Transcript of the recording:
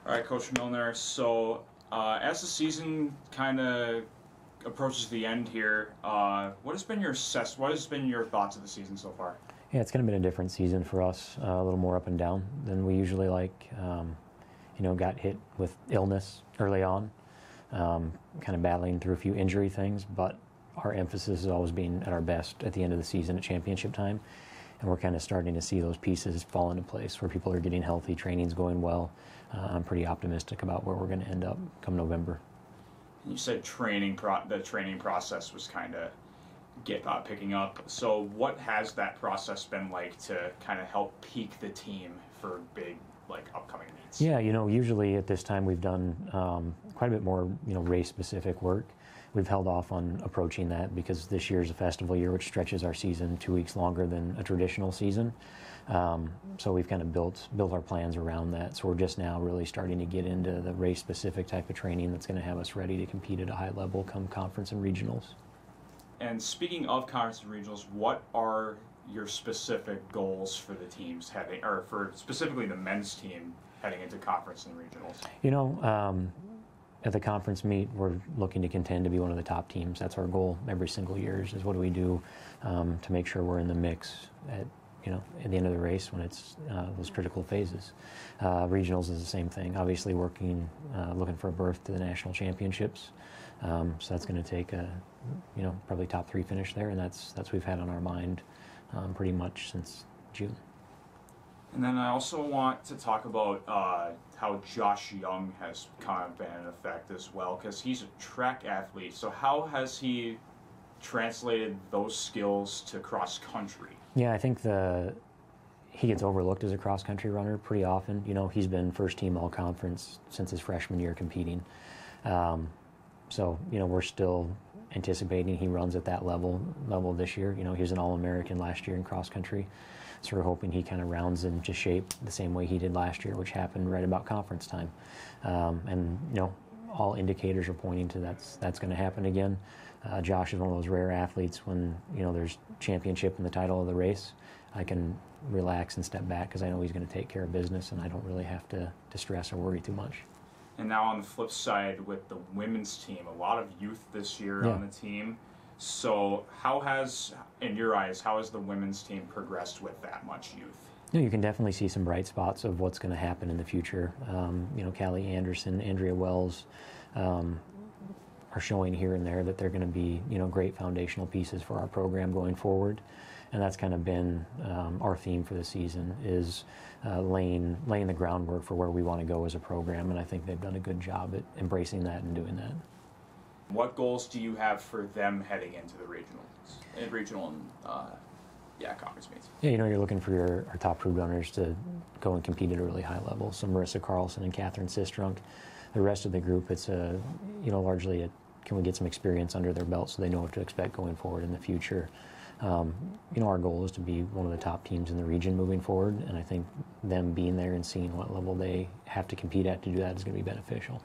All right, Coach Milner. So as the season kind of approaches the end here, what has been your thoughts of the season so far? Yeah, it's kind of been a different season for us, a little more up and down than we usually like. Got hit with illness early on, kind of battling through a few injury things, but our emphasis has always been at our best at the end of the season at championship time. And we're kind of starting to see those pieces fall into place where people are getting healthy, training's going well. I'm pretty optimistic about where we're going to end up come November. You said the training process was kind of picking up. So what has that process been like to kind of help peak the team for big upcoming meets? Yeah, usually at this time we've done quite a bit more race-specific work. We've held off on approaching that because this year's a festival year, which stretches our season 2 weeks longer than a traditional season. So we've kind of built our plans around that. So we're just now really starting to get into the race-specific type of training that's going to have us ready to compete at a high level come conference and regionals. And speaking of conference and regionals, what are your specific goals for the teams for specifically the men's team heading into conference and regionals? At the conference meet, we're looking to contend to be one of the top teams. That's our goal every single year is what do we do to make sure we're in the mix at the end of the race when it's those critical phases. Regionals is the same thing. Obviously looking for a berth to the national championships. So that's going to take probably top 3 finish there, and that's what we've had on our mind pretty much since June. And then I also want to talk about how Josh Young has kind of been in effect as well, because he's a track athlete. So how has he translated those skills to cross country? Yeah, I think he gets overlooked as a cross country runner pretty often. He's been first team all conference since his freshman year competing. So we're still anticipating he runs at that level this year. He was an All-American last year in cross country. So we're hoping he kind of rounds into shape the same way he did last year, which happened right about conference time. All indicators are pointing to that's going to happen again. Josh is one of those rare athletes when there's championship in the title of the race. I can relax and step back because I know he's going to take care of business, and I don't really have to stress or worry too much. And now on the flip side with the women's team, a lot of youth this year on the team. So in your eyes, how has the women's team progressed with that much youth? You can definitely see some bright spots of what's going to happen in the future. Callie Anderson, Andrea Wells are showing here and there that they're going to be great foundational pieces for our program going forward. And that's kind of been our theme for the season is laying the groundwork for where we want to go as a program. And I think they've done a good job at embracing that and doing that. What goals do you have for them heading into the regional and conference meets? Yeah, you're looking for our top crew runners to go and compete at a really high level. So Marissa Carlson and Catherine Sistrunk. The rest of the group, it's largely can we get some experience under their belt so they know what to expect going forward in the future. Our goal is to be one of the top teams in the region moving forward, and I think them being there and seeing what level they have to compete at to do that is going to be beneficial.